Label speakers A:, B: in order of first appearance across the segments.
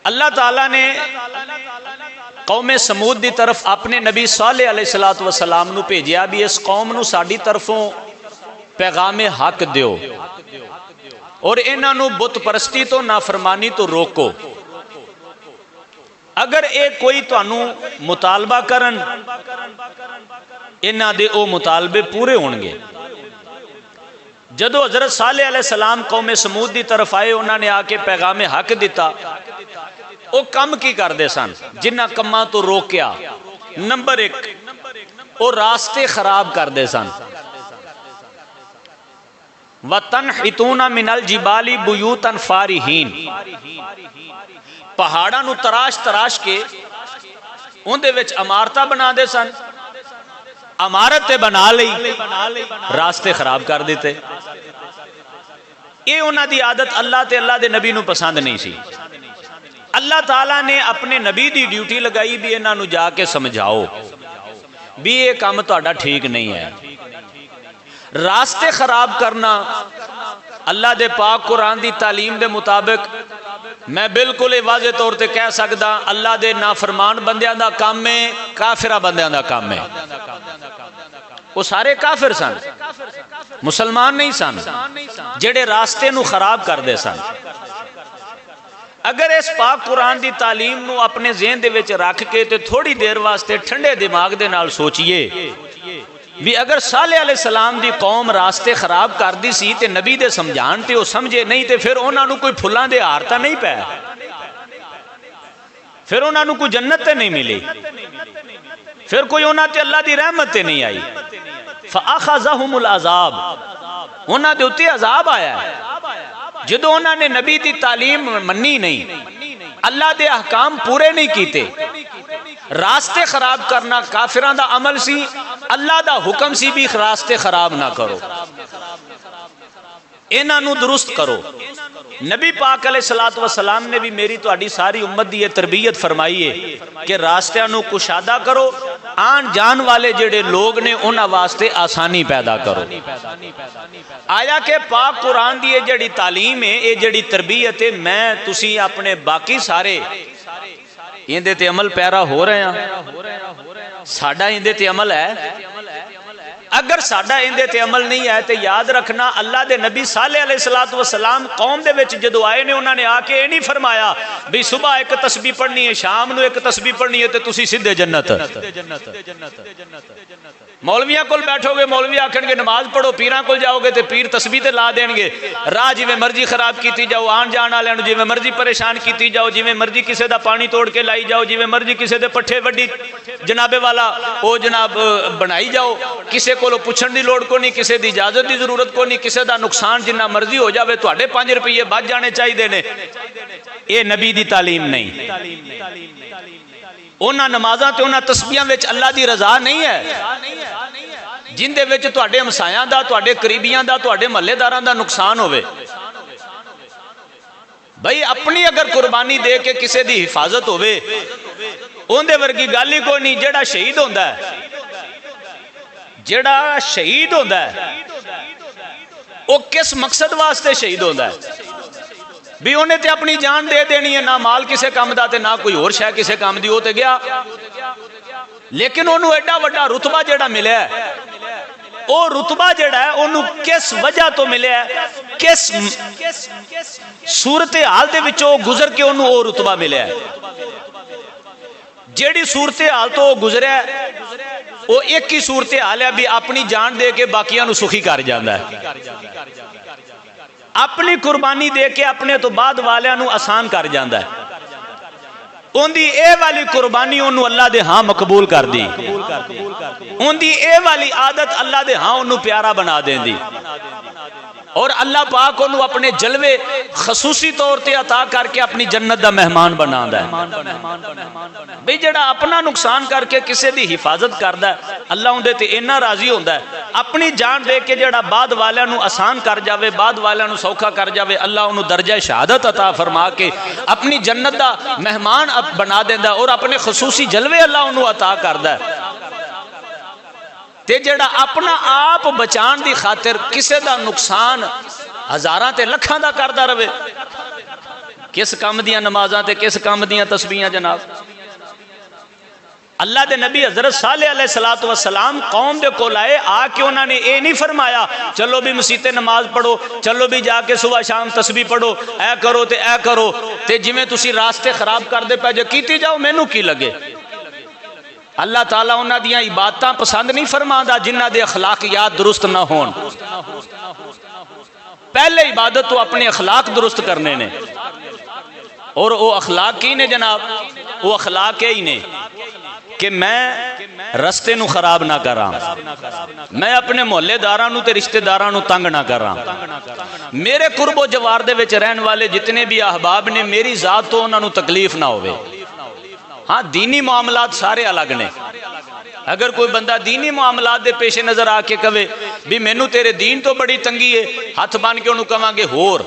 A: اللہ تعالیٰ نے قوم سمود دی طرف اپنے نبی صالح علیہ السلام نو بھیجیا بھی اس قوم نو ساڈی طرفوں پیغام حق دیو اور انہاں نو بت پرستی تو نافرمانی تو روکو. اگر اے کوئی تانوں مطالبہ کرن انہاں دے او مطالبے پورے ہون گے. جدو حضرت صالح علیہ السلام قوم سمود دی طرف آئے انہاں نے آ کے پیغام حق دیتا. او کم کی کر دے سن جنہ کماں تو روکیا. نمبر 1 او راستے خراب کر دے سن. وَتَنْحِتُونَ مِنَ الْجِبَالِ بُيُوتًا فَارِحِينَ پہاڑاں نو تراش تراش کے ان دے وچ عمارتاں بنا دے سن. عمارت بنا لئی راستے خراب کر دیتے. اے انہاں دی عادت اللہ تے اللہ دے نبی نو پسند نہیں سی. اللہ تعالیٰ نے اپنے نبی دی ڈیوٹی لگائی بھی انہاں نو جا کے سمجھاؤ بھی یہ کام تہاڈا ٹھیک نہیں ہے. راستے خراب کرنا اللہ دے پاک قرآن دی تعلیم دے مطابق میں بالکل واضح طور تے کہہ سکدا اللہ دے نافرمان بندیاں دا کام ہے, کافرہ بندیاں دا کام ہے. وہ سارے کافر سن, مسلمان نہیں سن, جڑے راستے نو خراب کر دے سن. اگر اس پاک قرآن دی تعلیم نو اپنے ذہن دے وچ رکھ کے تے تھوڑی دیر واسطے ٹھنڈے دماغ دے نال سوچئے بھی اگر صالح علیہ السلام دی قوم راستے خراب کر دی سی تے نبی دے سمجھان تے وہ سمجھے نہیں تے پھر انہاں نو کوئی پھلاں دے ہار تا نہیں پے, پھر انہاں نو کوئی جنت تے نہیں ملی, پھر کوئی انہاں تے اللہ دی رحمت تے نہیں آئی. فَأَخَذَهُمُ الْعَذَابُ انہاں دے اُتے عذاب آیا ہے جدو انہاں نے نبی دی تعلیم منی نہیں, اللہ دے احکام پورے نہیں کیتے. راستے خراب کرنا کافران دا عمل سی, اللہ دا حکم سی بھی راستے خراب نہ کرو, انہاں نو درست کرو. نبی پاک علیہ السلام نے بھی میری تو اڈی ساری امت دی تربیت فرمائی ہے کہ راستیاں نو کشادہ کرو, آن جان والے جڑے لوگ نے انہاں واسطے آسانی پیدا کرو. آیا کہ پاک قرآن دی یہ جڑی تعلیم ہے, یہ جڑی تربیت ہے, میں تسی اپنے باقی سارے اندے تے عمل پیرا ہو رہے ہیں, ساڈا اندے تے عمل ہے. اگر ساڈا اندے تے عمل نہیں ہے تو یاد رکھنا اللہ دے نبی صالح علیہ السلام قوم دے وچ جدو آئے نے انہوں نے آکے یہ نہیں فرمایا بھی صبح ایک تسبیح پڑھنی ہے, شام نو ایک تسبیح پڑھنی ہے تے تسی سیدھے جنت. مولویاں کول بیٹھو گے مولوی آکھن گے نماز پڑھو, پیراں کول جاؤ گے تے پیر تسبیح تے لا دین گے. راہ جویں مرضی خراب کیتی جاؤ, آن جان والے نوں جویں مرضی پریشان کیتی جاؤ, جویں مرضی کسے دا پانی توڑ کے لائی جاؤ, جویں مرضی کسے دے پٹھے وڈی جناب والا او جناب بنائی جاؤ. کسے کولو پوچھن دی لوڑ کو نہیں, کسے دی اجازت دی ضرورت کو نہیں, کسے دا نقصان جنہ مرضی ہو جاوے تواڈے 5 روپے بچ جانے چاہیے نے. اے نبی دی تعلیم نہیں. انہاں نمازاں تے انہاں تسبیحاں وچ اللہ دی رضا نہیں ہے جن دے وچ تواڈے ہمسایاں دا, تواڈے قریبیاں دا, تواڈے محلے داراں دا نقصان ہوئے. بھئی اپنی اگر قربانی دے کے کسے دی حفاظت ہوئے اون دے ورگی گل ہی کوئی نہیں. جڑا شہید ہوندا ہے, جڑا شہید ہوندا ہے وہ کس مقصد واسطے شہید ہوندا ہے بھی انہیں تے اپنی جان دے دینی ہے, نہ مال کسے کام دا تے نہ کوئی اور شے کسے کام دی, ہو تے گیا. لیکن انہوں ایڈا وڈا رتبہ جڑا ملیا ہے, او رتبہ جڑا ہے انہوں کس وجہ تو ملیا ہے, کس صورتحال دے وچوں گزر کے انہوں او رتبہ ملیا ہے. جیڑی صورتحال تو وہ گزریا ہے وہ ایک ہی صورتحال ہے بھی اپنی جان دے کے باقیاں نو سخی کر جاندا ہے, اپنی قربانی دے کے اپنے تو بعد والیاں نو آسان کر جاندا ہے. ان دی اے والی قربانی انہوں اللہ دے ہاں مقبول کر دی, ان دی اے والی عادت اللہ دے ہاں انہوں پیارا بنا دین دی. اور اللہ پاک انہوں اپنے جلوے خصوصی طور تے عطا کر کے اپنی جنت دا مہمان بنا دا ہے. بھئی جڑا اپنا نقصان کر کے کسے دی حفاظت کردا ہے اللہ ان دے تے اینا راضی ہوندا ہے. اپنی جان دے کے جڑا بعد والیاں نو آسان کر جاوے, بعد والیاں نو سوکھا کر جاوے, اللہ انہوں درجہ شہادت عطا فرما کے اپنی جنت دا مہمان بنا دیندا ہے اور اپنے خصوصی جلوے اللہ انہوں عطا کردا ہے. تے جڑا اپنا آپ بچان دی خاطر کسے دا نقصان ہزاراں تے لکھاں دا کردا رہے, کس کام دیاں نمازاں تے کس کام دیاں تسبیحاں جناب. اللہ دے نبی حضرت صالح علیہ السلام قوم دے کول آئے, آ کے انہوں نے اے نہیں فرمایا چلو بھی مسیتے نماز پڑھو, چلو بھی جا کے صبح شام تسبیح پڑھو, اے کرو تے اے کرو تے جویں تسی راستے خراب کر دے پے جو کیتی جاؤ مینوں کی لگے. اللہ تعالیٰ انہاں دیاں عبادتاں پسند نہیں فرماندا جنہاں دے اخلاقیات درست نہ ہون. پہلے عبادت تو اپنے اخلاق درست کرنے نے, اور وہ اخلاق کی نے جناب, وہ اخلاق ہی نے کہ میں رستے نو خراب نہ کراں, میں اپنے محلے داراں نو تے رشتہ داراں نو تنگ نہ کراں, میرے قرب و جوار دے وچ رہن والے جتنے بھی احباب نے میری ذات تو انہاں نو تکلیف نہ ہوئے. ہاں دینی معاملات سارے الگ نے. اگر کوئی بندہ دینی معاملات دے پیش نظر آ کے کہے بھی مینوں تیرے دین تو بڑی تنگی ہے, ہاتھ بن کے انہوں کہاں گے ہور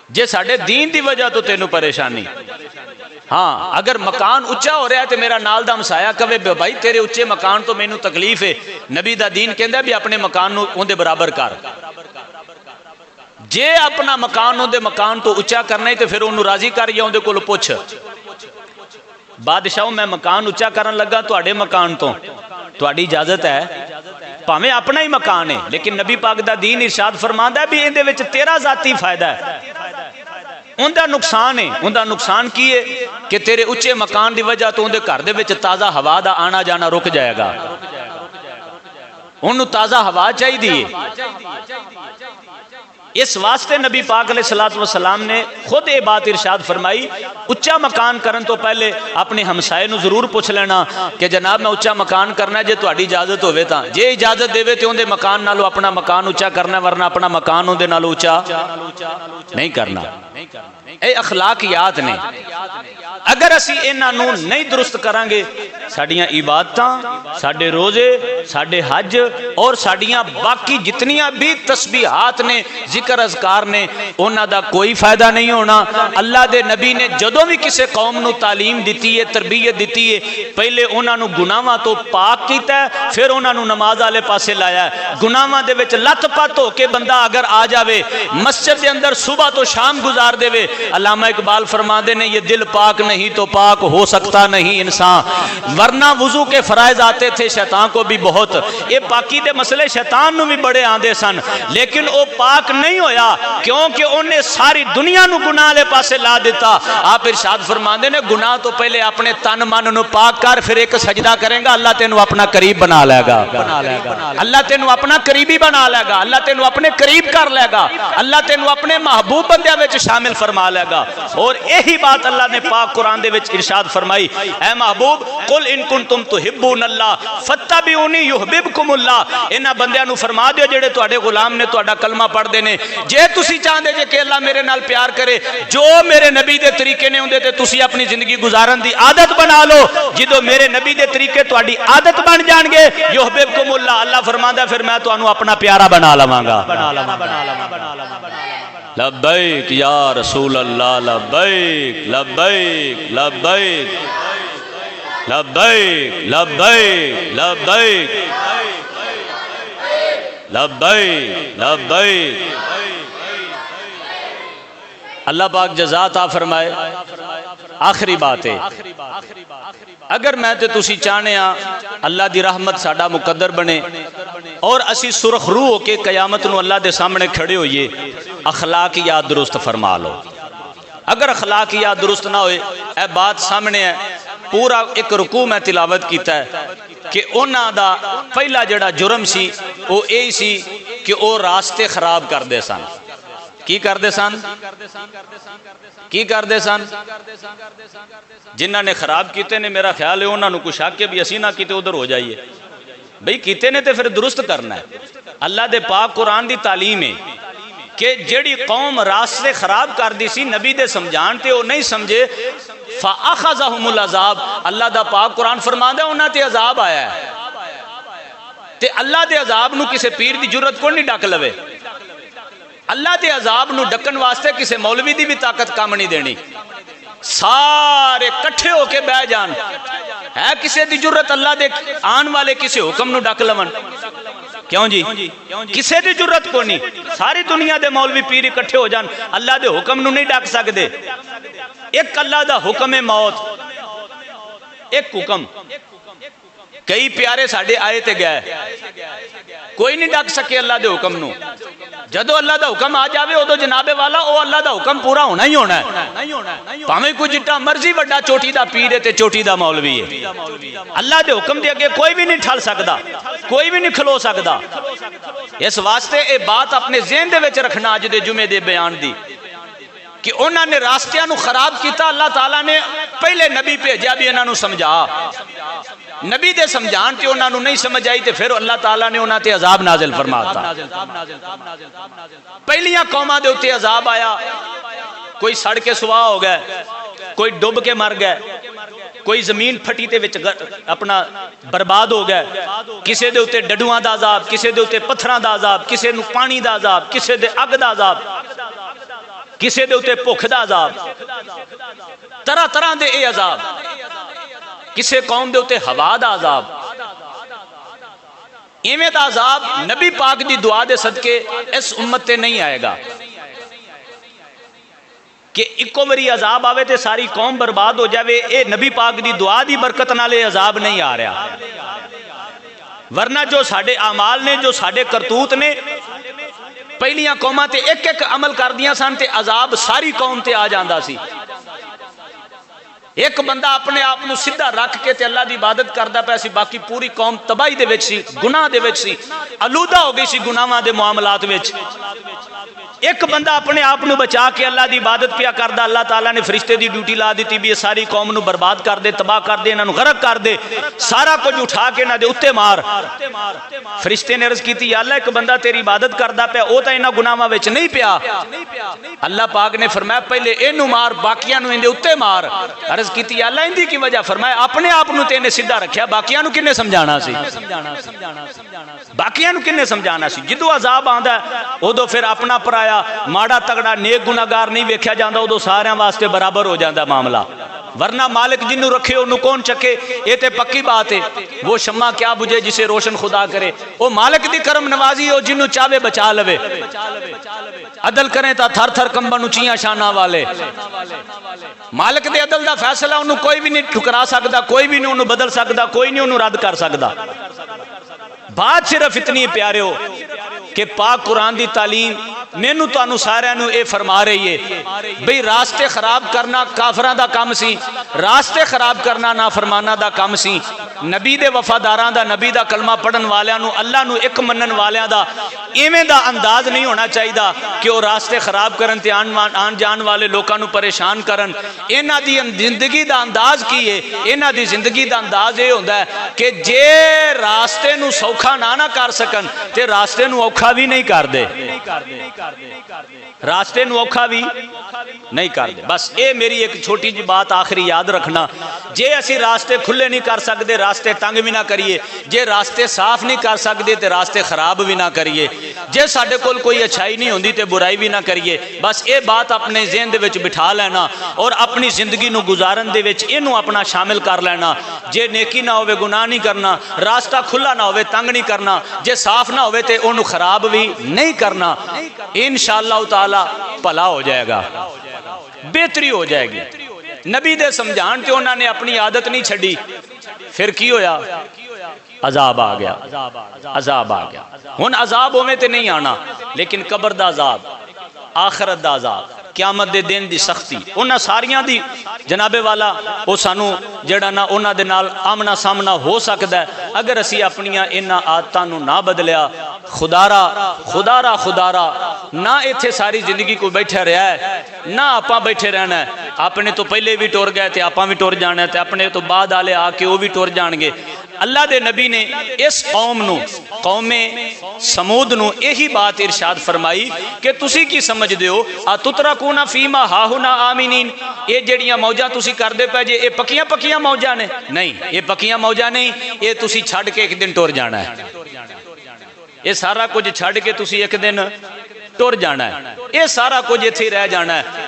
A: جے ساڑھے دین دی وجہ تو تینوں پریشانی. ہاں اگر مکان اچھا ہو رہا ہے تو میرا نال دا ہمسایا کہے بھائی تیرے اچھے مکان تو مینوں تکلیف ہے, نبی دا دین کہندا ہے بھی اپنے مکان نو اون دے برابر کر. جے اپنا مکان اون دے مکان تو اچھا کرنا ہے تو پھر انہوں راضی کر یا اون دے کولوں پوچھ بادشاہوں میں مکان اچھا کرن لگا تواڈے مکان تو تواڈی اجازت ہے, پاویں اپنا ہی مکان ہے لیکن نبی پاک دا دین ارشاد فرماندا ہے بھی ان دے وچ تیرا ذاتی فائدہ ہے, ان دا نقصان ہے. ان دا نقصان کی ہے کہ تیرے اچھے مکان دی وجہ تو ان دے گھر دے وچ تازہ ہوا دا آنا جانا رک جائے گا. انہوں تازہ ہوا چاہی دیئے. اس واسطے نبی پاک علیہ السلام نے خود یہ بات ارشاد فرمائی اچھا مکان کرن تو پہلے اپنے ہمسائے نو ضرور پوچھ لینا کہ جناب میں اچھا مکان کرنا ہے جے تہاڈی اجازت ہوے تاں, جے اجازت دے تے اون دے مکان نالو اپنا مکان اچھا کرنا ہے, ورنہ اپنا مکان اون دے نالو اچھا نہیں کرنا. اے اخلاقیات نے. اگر اسی انہاں نو نہیں درست کران گے ساڈیاں عبادتاں, ساڈے روزے, ساڈے حج اور ساڈیاں باقی جتنیاں بھی تسبیحات نے, ذکر اذکار نے, انہاں دا کوئی فائدہ نہیں ہونا. اللہ دے نبی نے جدوں بھی کسے قوم نو تعلیم دیتی ہے, تربیت دیتی ہے, پہلے انہاں نو گناہاں تو پاک کیتا ہے, پھر انہاں نو نماز والے پاسے لایا ہے. گناہاں دے وچ لت پت ہو کے بندہ اگر آ جاوے مسجد دے اندر صبح تو شام گزار دے وے, علامہ اقبال فرماندے نے یہ دل پاک نہیں تو پاک ہو سکتا نہیں انسان, ورنہ وضو کے فرائض آتے تھے شیطان کو بھی بہت. یہ پاکی دے مسئلے شیطان نو بھی بڑے آندے سن, لیکن وہ پاک نہیں ہویا کیونکہ انہیں ساری دنیا نو گناہ لے پاسے لا دیتا. آپ ارشاد فرماندے نے گناہ تو پہلے اپنے تن من نو پاک کر, پھر ایک سجدہ کریں گا اللہ تینو اپنا قریب بنا لے گا, اللہ تینو اپنا قریبی بنا لے گا, اللہ تینو اپنے قریب کر لے گا, اللہ تینو اپنے محبوب بندیاں وچ شامل فرما لے گا. اور یہی بات اللہ نے پاک قرآن دے وچ ارشاد فرمائی, اے محبوب قل ان کنتم تحبون اللہ فاتبعونی یحببکم اللہ. انہاں بندیاں نو فرما دیو جڑے تواڈے غلام نے تواڈا کلمہ پڑھ دے نے, جے تسی چاہندے جے کہ اللہ میرے نال پیار کرے, جو میرے نبی دے طریقے نے ہوندے تے تسی اپنی زندگی گزارن دی عادت بنا لو. جدوں میرے نبی دے طریقے تواڈی عادت بن جان گے یحببکم اللہ, اللہ فرماندا پھر میں تانوں اپنا پیارا بنا لواں گا. لبیک یا رسول اللہ, لبیک لبیک لبیک لبیک لبیک لبیک لبیک لبیک. اللہ پاک جزا عطا فرمائے. آخری بات ہے, اگر میں تے تسی چاہنے اللہ دی رحمت ساڈا مقدر بنے اور اسی سرخ روح ہو کے قیامت نو اللہ دے سامنے کھڑے ہوئیے, اخلاقیات درست فرما لو. اگر اخلاقیات درست نہ ہوئے, اے بات سامنے ہے, پورا ایک رکوع میں تلاوت کیتا ہے کہ انہاں دا پہلا جڑا جرم سی وہ یہی سی کہ وہ راستے خراب کر دے سن. کی کر دے سن؟ کی کر دے سن؟ جنہاں نے خراب کیتے نے میرا خیال ہے انہاں نو کچھ حق کے بھی اسی نہ کیتے ادھر ہو جائیے. بھئی کیتے نے تے پھر درست کرنا ہے. اللہ دے پاک قرآن دی تعلیم ہے کہ جڑی قوم راستے خراب کر دی سی نبی دے سمجھان تے وہ نہیں سمجھے, فَأَخَذَهُمُ الْعَذَابُ. اللہ دا پاک قرآن فرماندا ہے انہاں تے عذاب آیا ہے, تے اللہ دے عذاب نو کسے پیر دی جرت کو نہیں ڈک لوے. اللہ دے عذاب نو ڈکن واسطے کسے مولوی دی بھی طاقت کام نہیں دینی, سارے کٹھے ہو کے بہ جان. ہے کسے دی جرت اللہ دے آن والے کسے حکم نو ڈک لون؟ کیوں جی کسے دی جرت کو نہیں، ساری دنیا دے مولوی پیر اکٹھے ہو جان اللہ دے حکم نو نہیں ڈک سکدے۔ ایک اللہ دا حکم ہے موت، ایک حکم، کئی پیارے ساڑھے آئے تے گئے، کوئی نہیں ڈک سکے اللہ دے حکم نو۔ جدو اللہ دا حکم آ جاوے او تو جناب والا او اللہ دا حکم پورا ہونا ہی ہونا ہے، پاویں کوئی جٹا مرضی بڑا چوٹی دا پیر ہے تے چوٹی دا مولوی ہے، اللہ دے حکم دے اگے کوئی بھی نہیں ٹھل سکدا، کوئی بھی نہیں کھلو سکدا۔ اس واسطے اے بات اپنے ذہن دے وچ رکھنا اج دے جمعے دے بیان دی کہ انہاں نے راستیاں نو خراب کیتا، اللہ تعالیٰ نے پہلے نبی بھیجا بھی انہاں نو سمجھا، نبی دے سمجھان تے انہاں نو نہیں سمجھ آئی تے پھر اللہ تعالیٰ نے انہاں تے عذاب نازل فرماتا۔ پہلیاں قوماں دے اتے عذاب آیا، کوئی سڑ کے سوا ہو گئے، کوئی ڈب کے مر گئے، کوئی زمین پھٹی تے وچ اپنا برباد ہو گئے، کسے دے اتے ڈڈواں دا عذاب، کسے دے اتے پتھراں دا عذاب، کسے نو پانی دا عذاب، کسے دے اگ دا عذاب، کسے دے اتے بھوک دا عذاب، طرح طرح دے اے عذاب، کسے قوم دے اتے ہوا دا عذاب۔ ایویں دا عذاب نبی پاک دی دعا دے صدقے اس امت تے نہیں آئے گا کہ اکو وری عذاب آوے تے ساری قوم برباد ہو جاوے، اے نبی پاک دی دعا دی برکت نالے عذاب نہیں آ رہا۔ ورنہ جو ساڑھے اعمال نے، جو ساڑھے کرتوت نے، پہلیاں قوماں تے ایک ایک عمل کر دیاں سن تے عذاب ساری قوم تے آ جاندا سی۔ ایک بندہ اپنے آپ نو سدھا رکھ کے تے اللہ دی عبادت کردا پیا سی، باقی پوری قوم تباہی دے وچ سی، گناہ دے وچ سی، آلودہ ہو گئی سی گناہاں دے معاملات وچ۔ ایک بندہ اپنے آپ نو بچا کے اللہ دی عبادت پیا کردا، اللہ تعالیٰ نے فرشتے دی ڈیوٹی لا دیتی بھی یہ ساری قوم نو برباد کر دے، تباہ کر دے، انہاں نو غرق کر دے، سارا کچھ اٹھا کے نہ دے اتے مار۔ فرشتے نے عرض کیتی یا اللہ ایک بندہ تیری عبادت کردا پیا، او تے انہاں گناہاں وچ نہیں پیا۔ اللہ پاک نے فرمایا پہلے اینو مار، باقیاں نو اندے اتے مار۔ عرض کیتی یا اللہ اندی کی وجہ؟ فرمایا اپنے آپ نو تے نے سیدھا رکھیا، باقیاں نو کنے سمجھانا سی؟ باقیاں نو کنے سمجھانا سی؟ جدو عذاب آندا ہے اودو پھر اپنا پرایا ماڑا تگڑا نیک گناہگار نہیں ویکھیا جاندا، اودو سارے واسطے برابر ہو جاندا معاملہ۔ ورنہ مالک جنو رکھے انہوں کون چکے، یہ تے پکی بات ہے۔ وہ شمع کیا بجھے جسے روشن خدا کرے، وہ مالک دی کرم نوازی ہو جنو چاہے بچا لوے۔ عدل کریں تا تھر تھر کمبن اچیاں شانہ والے، مالک دے عدل دا فیصلہ انہوں کوئی بھی نہیں ٹھکرا سکدا، کوئی بھی نہیں انہوں بدل سکدا، کوئی نہیں انہوں رد کر سکدا۔ بات صرف اتنی پیارے ہو کہ پاک قرآن دی تعلیم مینوں تانوں سارے نو اے فرما رہی ہے بھئی راستے خراب کرنا کافراں دا کام سی، راستے خراب کرنا نافرمانہ دا کام سی۔ نبی دے وفاداراں دا، نبی دا کلمہ پڑھن والیاں نو، اللہ نو ایک منن والیاں دا ایویں دا انداز نہیں ہونا چاہیے کہ وہ راستے خراب کرن تے آن جان والے لوکاں نو پریشان کرن۔ انہاں دی زندگی دا انداز کی ہے؟ انہاں دی زندگی دا انداز یہ ہوندا ہے کہ جے راستے نو سوکھا نہ کر سکن تے راستے نو اوکھا بھی نہیں کر دے، راستے نو اوکھا بھی نہیں کر دے۔ بس اے میری ایک چھوٹی جی بات آخری یاد رکھنا، جے اسی راستے کھلے نہیں کر سکتے راستے تنگ بھی نہ کریے، جے راستے صاف نہیں کر سکتے تے راستے خراب بھی نہ کریے، جے ساڈے کول کوئی اچھائی نہیں ہوندی تے برائی بھی نہ کریے۔ بس اے بات اپنے ذہن دے وچ بٹھا لینا اور اپنی زندگی نو گزارن دے وچ اینو اپنا شامل کر لینا۔ جے نیکی نہ ہوئے گناہ نہیں کرنا، راستہ کھلا نہ ہوئے تنگ نہیں کرنا، جے صاف نہ ہوئے تے انہوں خراب بھی نہیں کرنا۔ انشاءاللہ تعالی بھلا ہو جائے گا، بہتری ہو جائے گی۔ نبی دے سمجھان تے انہوں نے اپنی عادت نہیں چھڑی، پھر کی ہویا؟ عذاب آ گیا، عذاب آ گیا۔ ہن عذاب ہوئے تے نہیں آنا، لیکن قبر دا عذاب، آخرت دا عذاب، قیامت دے دن دی سختی، انہاں ساریاں دی جناب والا او سانو جڑا نا انہاں دے نال آمنا سامنا ہو سکدا ہے اگر اسی اپنیاں انہاں عادتاں نو نہ بدلیا۔ خدارا نہ ایتھے ساری زندگی کو بیٹھا رہا ہے، نہ آپاں بیٹھے رہنا ہے۔ اپنے تو پہلے بھی ٹور گئے تے آپاں بھی ٹور جانا ہے تے اپنے تو بعد آلے آ کے وہ بھی ٹور جان گے۔ اللہ دے نبی نے اس قوم نو، قوم سمود نو یہی بات ارشاد فرمائی کہ تسی کی سمجھ دیو اتترکون فیما ہاہنا آمینین، یہ جڑیاں موجاں تسی کر دے پہ جے یہ پکیاں موجاں نے؟ نہیں، یہ پکیاں موجاں نہیں، یہ تسی چھڑ کے ایک دن ٹور جانا ہے۔ یہ سارا کچھ چھڑ کے تسی ایک دن ٹور جانا ہے، یہ سارا کچھ ایتھے رہ جانا ہے۔